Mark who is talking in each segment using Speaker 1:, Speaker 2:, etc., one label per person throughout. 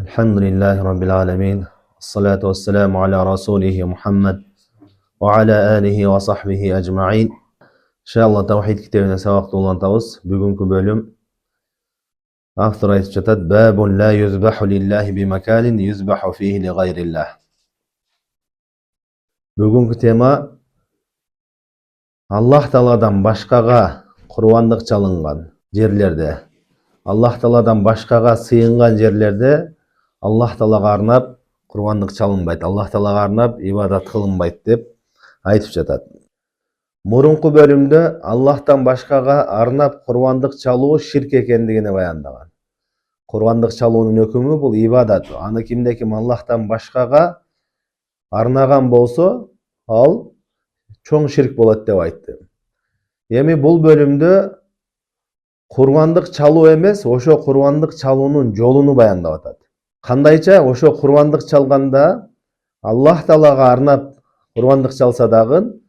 Speaker 1: Elhamdülillahi Rabbil alemin. Esselatu vesselamu ala Rasulihi Muhammed ve ala alihi ve sahbihi ecma'in. İnşallah Tavhid kitabına sabaqta ulantabız. Bugünkü bölüm автор айтып жатат: Babun la yuzbahu lillahi bi makanin yuzbahu fihi li gayrillah. Bugünkü tema Allah Taaladan başkaga kurbanlık çalıngan yerlerde, Allah Taaladan başkaga sığıngan yerlerde Allah Taalaga arnap kurbanlık çalınbayt, Allah Taalaga arnap ibadat kılınbayt dep айтып жатат. Murunku bölümde Allah'tan başkaga arnap kurbanlık çalуу şirk ekendигini баяндаган. Kurbanlık çaluunun hükümü bu ibadat. Anı kimde kim Allah'tan başkaga arnagan bolsa, al çoğun şirk bolat dep aytты. Эми бул bölümde kurbanlık çalуу emес, oşo kurbanlık çaluunun jolunu баяндап атат. Kandayça oşo kurbanlık çalganda Allah Taalaga arnap kurbanlık çalsa dagın,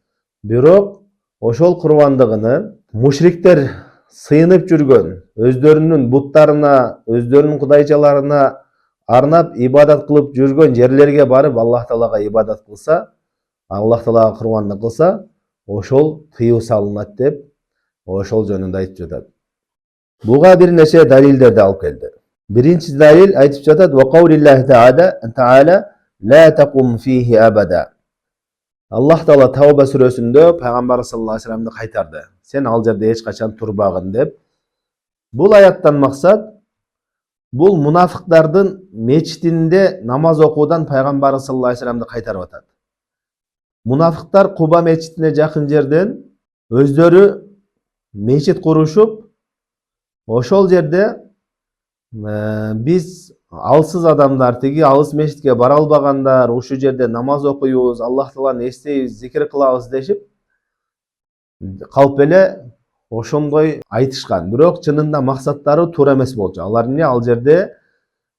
Speaker 1: бирок oşol kurbanlığını müşrikler sığınıp жүрgön, özlerinin buttlarına, özlerinin kudayçalarına arnap ibadat kılıp жүрgön yerlerge barıp Allah Taalaga ibadat kılsa, Allah Taalaga kurbanlık kılsa, oşol tıyıu salınat dep, oşol jönündө айтып жатат. Буга бир нече далилдерди алып келди. Birinci dalil айтып жатат: "Ve kavlillahi Teala la taqum fihi abada." Allah Taala Tavba suresinde Peygamber sallallahu aleyhi ve sellem'de kaytardı. Sen al jerde hiç kaçan turbağın dep. Bul ayattan maksat, bul münafıklardın meçitinde namaz okudan Peygamber sallallahu aleyhi ve sellem'de kaytarıp atat. Münafıklar Kuba meçitine jakın jerden özleri meçit kuruşup, oşol jerde biz alsız adamlar, tegi alыс meçitke bara alбагандар, uşu jerde namaz okuyubuz, Allah Taalаны эстейбиz, zikir kılabız deşip kalıp ele oşondoy aytышкан. Бирок чынында максаттары туура эмес болчу. Алар эмне? Ал жерде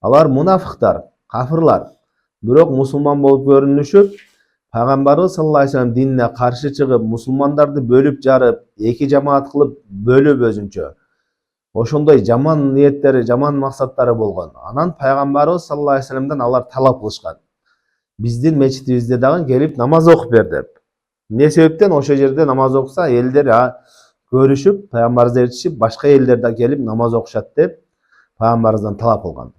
Speaker 1: алар мунafıklar, kafirlar. Бирок мусулман болуп көрүнүшүп, Peygamberimiz sallallahu aleyhi ve sellem dinine karşı çıkıp musulmandарды bölüp jarıp, iki cemaat kılıp bölüp özünçө. Oşondoy jaman niyetleri, jaman maksatları bolgon. Anan Peygamberimiz sallallahu aleyhi ve sellem'den alar talap kılышкан. Биздин мечитибизде дагы келип намаз окуп бер деп. Ne sebepten oşo jerde namaz okusa elder görüşüp, Peygamberimiz erişip, başka ellerden gelip namaz okuşat dep Peygamberimizden talap kılgan.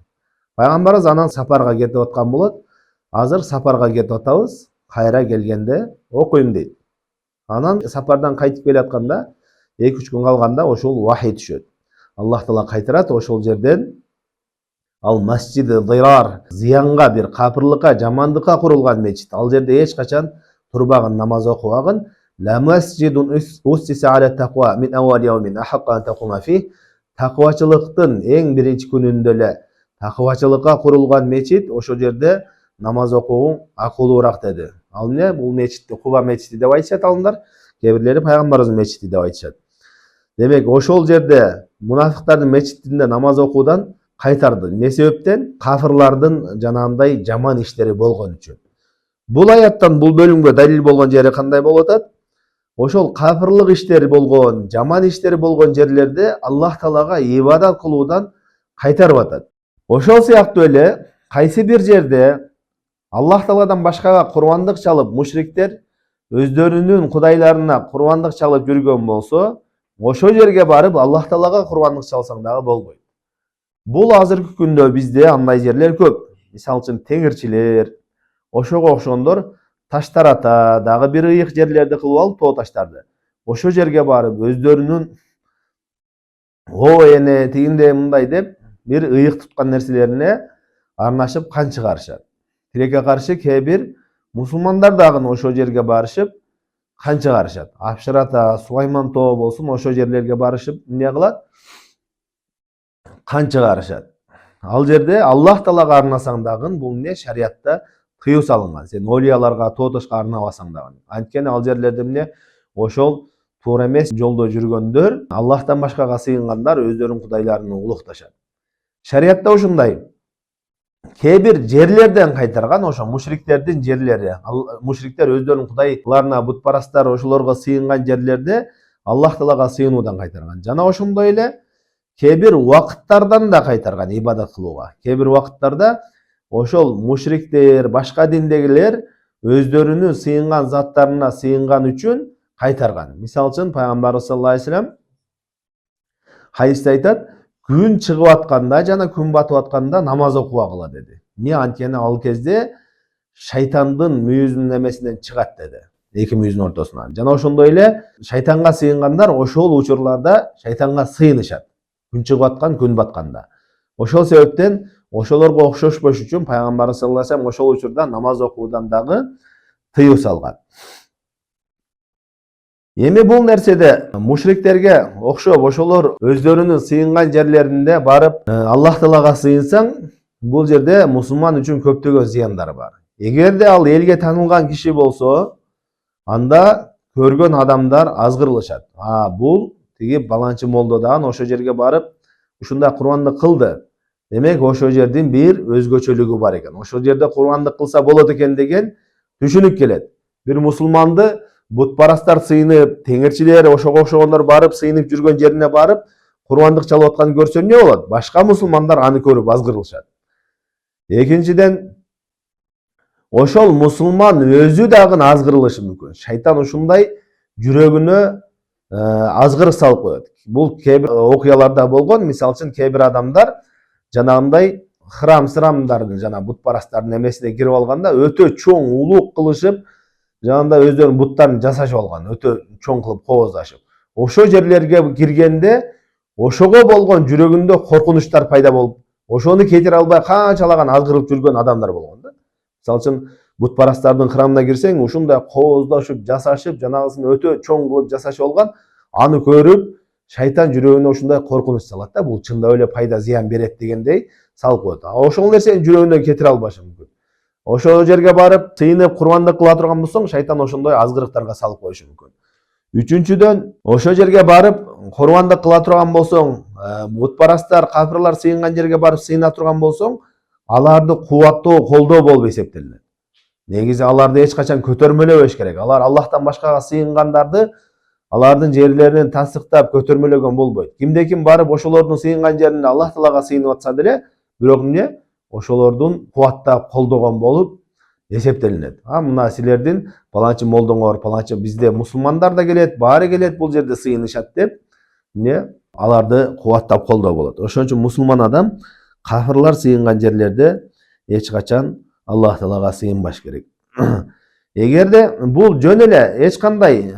Speaker 1: Peygamberimiz anan saparga ketip atkan bolat. Azır saparga ketip atabız, kayra gelgende okuyum deydi. Anan sapardan kaytıp kelatkanda 2-3 gün kalganda oşol vahiy düşöt. Allah Taala kaytarat, oşol жерден al masjid-i zirar, ziyanga bir kapırlıka, jamandıka kurulgan meçit. Al jerde hiç kaçan turbağın namaz okubagın. La masjidun ussisa ala taqwa min awwal yawmin ahaqqa an taquma fih. Takvaçılıktın en birinci günündele takvaçılıkka kurulgan meçit, oşo jerde namaz okuğun akıllıurak dedi. Al ne? Bu meçitte Kuba meçiti dep aytышат alımlar. Kebirleri Peygamberimiz meçiti dep aytышат. Demek oşol jerde münafıkların meçitinde namaz okudan kaytardı. Ne sebepten? Kafirlardın janagындай jaman işleri bolgon üçün. Bul ayattan bul bölümge dalil bolgon jeri kanday bolуп атат? Oşol kafirlik işleri bolgon, jaman işleri bolgon jerlerde Allah Taalaga ibadat kılууdan kaytarıp atat. Oşol siyaktуу ele kayсы bir jerde Allah Taala'dan başkaga kurbanlık çalıp müşrikler özlerinin kudaylarına kurbanlık çalıp жүрgөн bolsa, oşo jerge barıp Allah Taalaga kurbanlık çalsaң dagı bolboyt. Bul azırkı күндө bizde андай жерler köp. Misal üçün teңирчилер, oşoga okşondor taştar ata, dagı bir ıyık jerlerdi kılıp alıp too taştardı. Oşo jerge barıp özlerinin o ene tiginde mындай dep bir ıyık tutkan nerselerine arnaşıp kan çıkarışat. Tileke karşı kebir musulmanlar dagı oşo jerge barışıp kan çıkarışat. Apşır ata, Sulaymан too bolsun oşo jerlerge barışıp ne kılat? Kan çıkarışat. Al jerde Allah Taalaga arnasaң dagı bul ne? Şariatта tıyıu salıngan. Sen olyalarga, tootошко arnabasaң dagı. Antkeni al жерlerde эмне? Oşol tуура эмес жолдо жүргөндөр, Allah'tan başkaga sığınganlar özlerinin kudaylarını uluktaşat. Şariatта ушундай. Kebir jerlerden kaytargan oşo müşriklerдин jerleri. Müşrikler özlerinin kudaylarına, butparastlar oşolorgo sığıngan jerlerde Allah Taalaga sığınуудан kaytargan. Жана ошондой эле кээ бир убакыттардан да кайтарган ибадат кылууга. Кээ бир убакыттарда ошол мушриктер, башка диндегилер өздөрүнүн сыйынган заттарына сыйынган үчүн кайтарган. Мисалы үчүн пайгамбарыбыз саллаллаху алейхи вассалам хадисте айтат, күн чыгып атканда жана күн батып атканда намаз окубагыла деди. Эмне анткени ал кезде шайтандын мүйүзүнүн эмесинен чыгат деди. Эки мүйүзүнүн ортосунан. Жана ошондой эле шайтанга сыйынгандар ошол учурларда шайтанга сыйынышат. Күн чыгып аткан, күн батканда. Ошол себептен ошолорго окшошпош үчүн пайгамбарыбыз саллаллаху алейхи вассалам ошол учурда намаз окуудан дагы тыюу салган. Эми бул нерседе мушриктерге окшоп ошолор өздөрүнүн сыйынган жерлеринде барып Аллах Таалага сыйынсаң, бул жерде мусулман үчүн көптөгөн зыяндары бар. Эгерде ал элге таанылган киши болсо, анда көргөн адамдар азгырылышат. Бул тиги баланчы молдо дагы ошол жерге барып ушундай курмандык кылды. Демек ошол жердин бир өзгөчөлүгү бар экен. Ошол жерде курмандык кылса болот экен деген түшүнүк келет. Бир мусулманды бутпарастар сыйынып, теңирчилер, ошого окшогондор барып сыйынып жүргөн жерине барып курмандык чалып атканын көрсө эмне болот? Башка мусулмандар аны көрүп азгырылышат. Экинчиден, ошол мусулман өзү дагы азгырылышы мүмкүн. Шайтан ушундай жүрөгүнө азгырык салып коет. Бул кээ бир окуяларда болгон. Мисалы үчүн кээ бир адамдар жанагындай храм-сырамдардын жана бутпарастардын эмесине кирип алганда өтө чоң улук кылышып, жанагындай өздөрүнүн буттарын жасашып алган, өтө чоң кылып кооздашып. Ошол жерлерге киргенде ошого болгон жүрөгүндө коркунучтар пайда болуп, ошону кетире албай канчалаган азгырып жүргөн адамдар болгон да. Мисалы үчүн бутпарастардын храмына кирсең, ушундай кооздашып, жасашып, жанагысын өтө чоң кылып жасашып алган, аны көрүп шайтан жүрөгүнө ушундай коркунуч салат да, бул чындап эле пайда зыян берет дегендей салып коет. Ошол нерсени жүрөгүнөн кетире албашы мүмкүн. Ошол жерге барып сыйынып курмандык кыла турган болсоң, шайтан ошондой азгырыктарга салып коюшу мүмкүн. Үчүнчүдөн, ошол жерге барып курмандык кыла турган болсоң, бутпарастар, кафирлар сыйынган жерге барып сыйына турган болсоң, аларды кубаттоо, колдоо болуп эсептелет. Негизи аларды эч качан көтөрмөлөбөш керек. Алар Аллахтан башкага сыйынгандарды алардын жерлеринен тасыктап көтөрмөлөгөн болбойт. Кимде-ким барып ошолордун сыйынган жерине Аллах Таалага сыйынып атса деле, бирок эмне? Ошолордун кубаттап колдогон болуп эсептелинет. Мына силердин паланчы молдоңор, паланчы бизде мусулмандар да келет, баары келет бул жерде сыйынышат деп, эмне? Аларды кубаттап колдоо болот. Ошон үчүн мусулман адам кафирлар сыйынган жерлерде эч качан Аллах Таалага сыйынбаш керек. Эгерде бул жөн эле эч кандай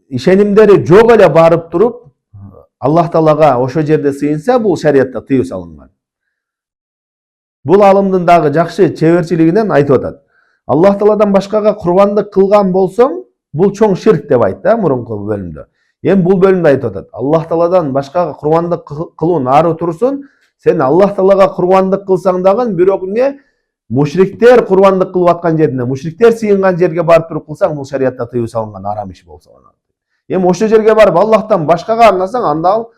Speaker 1: ишенимдери жок эле барып туруп Аллах Таалага ошол жерде сыйынса, бул шариатта тыюу салынган. Бул алымдын дагы жакшы чеберчилигинен айтып атат. Аллах Тааладан башкага курбандык кылган болсоң, бул чоң ширк деп айтты мурунку бөлүмдө. Эми бул бөлүмдө айтып атат. Аллах Тааладан башкага курбандык кылуу ары турсун, сен Аллах Таалага курбандык кылсаң дагы, бирок эмне? Мушриктер курбандык кылып аткан жерине, мушриктер сыйынган жерге барып туруп кылсаң, бул шариатта тыюу салынган арам иш болсо. Эми ошол жерге барып Аллахтан башкага арнасаң, анда ал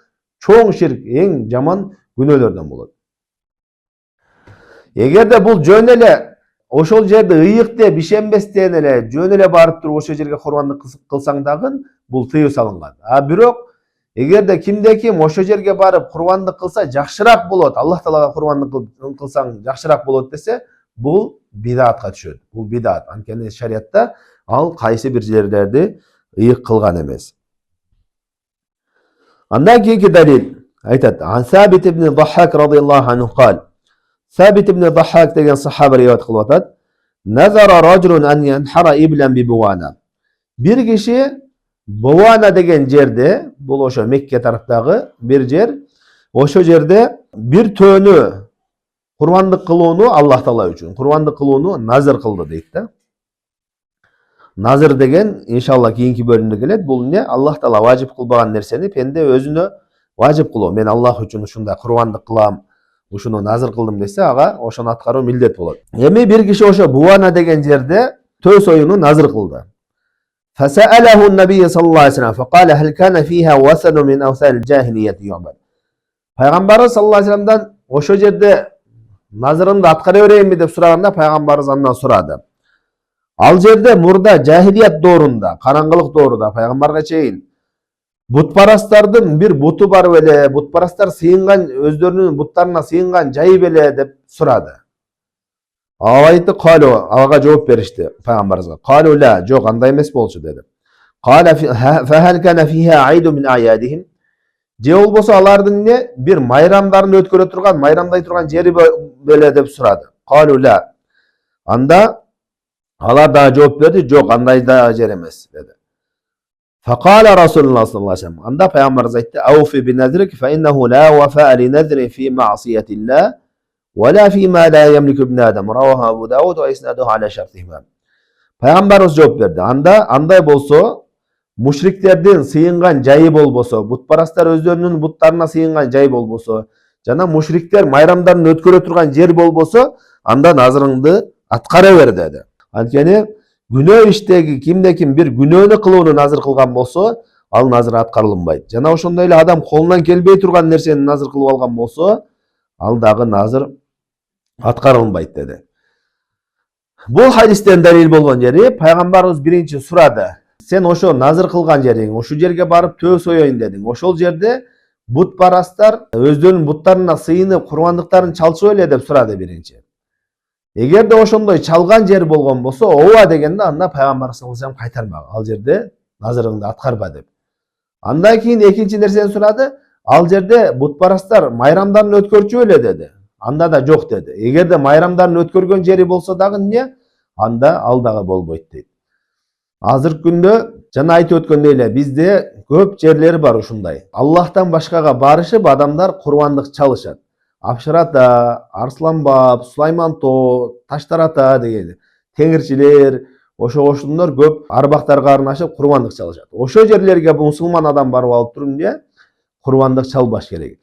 Speaker 1: чоң ширк, эң жаман күнөөлөрдөн болот. Эгерде бул жөн эле ошол жерде ыйык деп ишенбестен эле жөн эле барып туруп ошол жерге курбандык кылсаң дагы, бул тыюу салынган. Бирок эгерде кимде-ким ошол жерге барып курбандык кылса жакшыраак болот, Аллах Таалага курбандык кылсаң жакшыраак болот десе, бул бидатка түшөт. Бул бидат. Анткени шариатта ал кайсы бир жерлерди ыйык кылган эмес. Андан кийинки далил айтат. Ан Сабит ибн Даххак радийаллаху анху кал. Сабит ибн Даххак деген сахаба риwayat кылып атат. Назара раджулун ан янхара иблан би Буана. Бир киши Буана деген жерде, бул ошо Мекке тараптагы бир жер, ошол жерде бир төөнү курбандык кылууну Аллах Таала үчүн, курбандык кылууну назыр кылды дейт да. Назыр деген иншалла кийинки бөлүмдө келет. Бул эмне? Аллах Таала важип кылбаган нерсени пенде өзүнө важип кылуу. Мен Аллах үчүн ушундай курбандык кылам, ушуну назыр кылдым десе, ага ошону аткаруу милдет болот. Эми бир киши ошо Буана деген жерде төс оюну назыр кылды. فسأله النبي صلى الله عليه وسلم فقال هل كان فيها وثن من أوثان الجاهلية يعبد. Пайгамбарыбыз саллаллаху алейхи вассаламдан ошол жерде назырымды аткара берейинби деп сураганда, пайгамбарыбыз андан сурады. Ал жерде мурда жахилият доорунда, караңгылык доорунда пайгамбарга чейин Butparastардын bir butu бар беле, butparastar сыйынган өздөрүнүн буттарына сыйынган жайы беле деп сурады. Ага айтты, калу, ага жооп беришти пайгамбарыбызга. Калу ла, жок, андай эмес болчу деди. Кала фахал кана фиха айду мин аядихим. Же болбосо алардын не бир майрамдарын өткөрө турган, майрамдай турган жери беле деп сурады. Калу ла. Анда алар да жооп берди, жок, андай да жер эмес деди. Факала Расулуллах саллаллаху алейхи ва саллям. Анда пайгамбарыбыз айтты: "Ауфи би назрик фа иннаху ла вафа ли назри фи маъсиятилlah ва ла фи ма ла ямлику ibn Adam." Раваху Абу Дауд ва иснадуху аля шартихима. Пайгамбарыбыз жооп берди. Андай болсо, мушриктердин сыйынган жайы болбосо, бутпарастар өздөрүнүн буттарына сыйынган жай болбосо, жана мушриктер майрамдарын өткөрө турган жер болбосо, анда назырыңды аткара бер деди. Анткени күнөө иштеги кимде ким бир күнөөнү кылууну назыр кылган болсо, ал назыр аткарылынбайт. Жана ошондой эле адам колунан келбей турган нерсени назыр кылып алган болсо, ал дагы назыр аткарылынбайт деди. Бул хадистен далил болгон жери пайгамбарыбыз биринчи сурады. Сен ошо назыр кылган жериң, ошол жерге барып төө соёюн дедиң. Ошол жерде бутпарастар өздөрүнүн буттарына сыйынып курбандыктарын чалчу эле деп сурады биринчи. Эгерде ошондой чалган жер болгон болсо, ооба дегенде анда пайгамбар саллаллаху алейхи ва саллям кайтармак. Ал жерде назырыңды аткарба деп. Андан кийин экинчи нерсени сурады. Ал жерде бутпарастар майрамдарын өткөрчү эле деди. Анда да жок деди. Эгерде майрамдарын өткөргөн жери болсо дагы эмне? Анда ал дагы болбойт дейт. Азыркы күндө жана айтып өткөндөй эле бизде көп жерлер бар ушундай. Аллахтан башкага барышып адамдар курбандык чалышат. Апшырата, Арсланбап, Сулаймантоо, Таштарата деген теңирчилер, ошондор көп арбактарга арнашып курбандык чалышат. Ошол жерлерге мусулман адам барып алып туруп эмне? Курбандык чалбаш керек.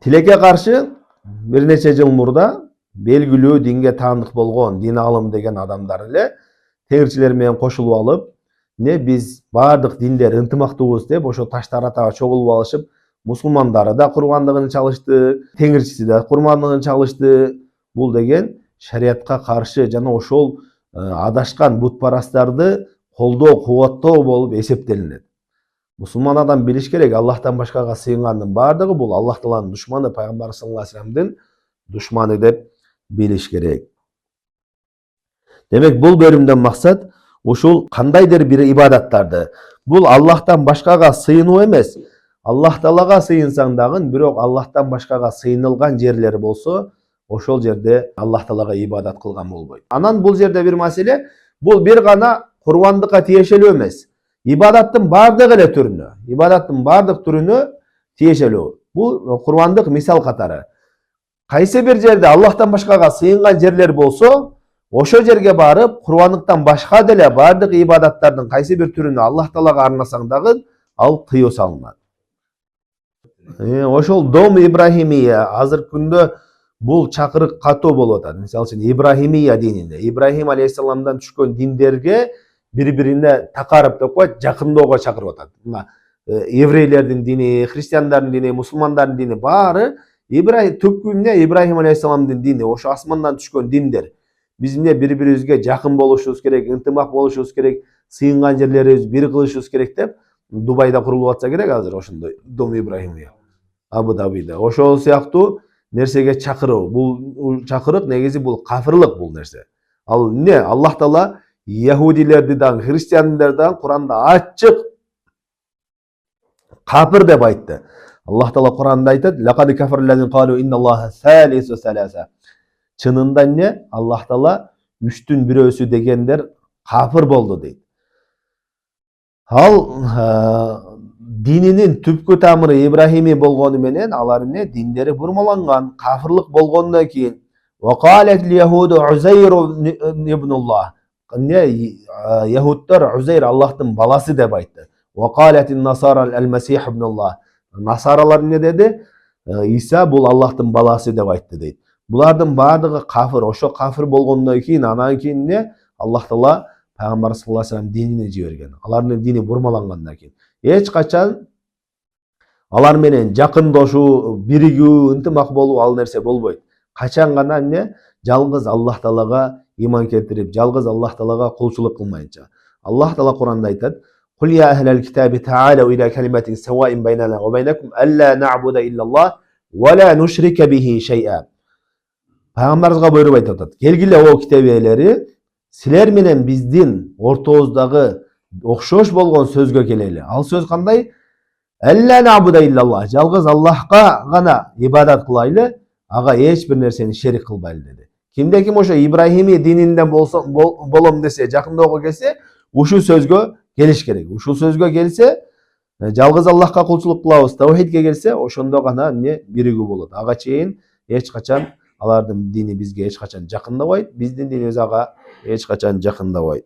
Speaker 1: Тилекке каршы бир нече жыл мурда белгилүү динге таандык болгон дин алым деген адамдар эле теңирчилер менен кошулуп алып, биз бардык диндер ынтымактуубуз деп ошо Таштаратага чогулуп алышып, мусулмандары да курбандыгын чалышты, теңирчиси да курбандыгын чалышты. Бул деген шариятка каршы жана ошол адашкан бутпарастарды колдоо, кубаттоо болуп эсептелинет. Мусулман адам билиш керек, Аллахтан башкага сыйынгандын бардыгы бул Аллах Тааланын душманы, пайгамбар саллаллаху алейхи ва салламдын душманы деп билиш керек. Демек бул бөлүмдөн максат ушул кандайдыр бир ибадаттарды, бул Аллахтан башкага сыйынуу эмес, Аллах Таалага сыйынсаң дагы, бирок Аллахтан башкага сыйынылган жерлер болсо, ошол жерде Аллах Таалага ибадат кылган болбойт. Анан бул жерде бир маселе, бул бир гана курбандыкка тиешелүү эмес. Ибадаттын бардык эле түрүнө, ибадаттын бардык түрүнө тиешелүү. Бул курбандык мисал катары. Кайсы бир жерде Аллахтан башкага сыйынган жерлер болсо, ошол жерге барып, курбандыктан башка деле бардык ибадаттардын кайсы бир түрүнө Аллах Таалага арнасаң дагы, ал тыюу салынат. Ошол дом Ибрахимия азыркы күндө бул чакырык катуу болуп атат. Мисалы үчүн Ибрахимия дининде, Ибрахим алейхиссаламдан түшкөн диндерге бири-бирине такарып деп коет, жакындоого чакырып атат. Мына еврейлердин дини, христиандардын дини, мусулмандардын дини баары түпкү эмне? Ибрахим алейхиссаламдын дини, ошо асмандан түшкөн диндер. Биз эмне бири-бирибизге жакын болушубуз керек, ынтымак болушубуз керек, сыйынган жерлерибиз бир кылышыбыз керек деп Дубайда курулуп атса керек азыр ошондой дом Ибрахимия. Абу Дабида. Ошол сыяктуу нерсеге чакыруу. Бул чакырык негизи бул кафырлык бул нерсе. Ал эмне? Аллах Таала яһудилерди дагы, христиандарды дагы Куранда ачык кафыр деп айтты. Аллах Таала Куранда айтат: "Лакад кафарлазин калу инналлаха салису саласа." Чынында эмне? Аллах Таала үчтүн бирөөсү дегендер кафыр болду дейт. Ал дининин түпкү тамыры Ибрахими болгону менен алар эмне? Диндери бурмаланган, кафырлык болгондон кийин вакалат яхуду Узайр ибнуллах. Яхудтар Узайр Аллахтын баласы деп айтты. Вакалат насара ал-Масих ибнуллах. Насаралар эмне деди? Иса бул Аллахтын баласы деп айтты дейт. Булардын бардыгы кафыр. Ошо кафыр болгондон кийин анан кийин эмне? Аллах Таала пайгамбар саллаллаху алейхи ва саллям динини жиберген. Алардын дини бурмалангандан кийин эч качан алар менен жакындошуу, биригүү, ынтымак болуу ал нерсе болбойт. Качан гана эмне? Жалгыз Аллах Таалага иман келтирип, жалгыз Аллах Таалага кулчулук кылмайынча. Аллах Таала Куранда айтат: Kul ya ehlel kitabi ta'alu ila kelimetin sevain beynena ve beynekum alla na'budu illallah ve la nushrike bihi şey'a. Peygamberimizge buyurup aytıp atat. Kelgile o kitap eğleri siler menen bizdin ortoğuzdagı okşoş bolgon sözgö keleli. Al söz kanday? Alla na'budu illallah. Жалгыз Allah'a gana ibadat kılaylı. Aga hiç bir nerseni şerik kılbaylı dedi. Kimde kim oşo İbrahimi dininden bolom dese, jakında oku gelse, uşu sözgö geliş gerek. Uşu sözgö gelse, жалгыз Allah'a kulçuluk kılabız, tavhidge gelse, oşondo gana ne birigүү bolot. Aga çeyin hiç kaçan alardın dini bizge hiç kaçan jakındabайт, биздин dinimiz aga hiç kaçan jakındabайт.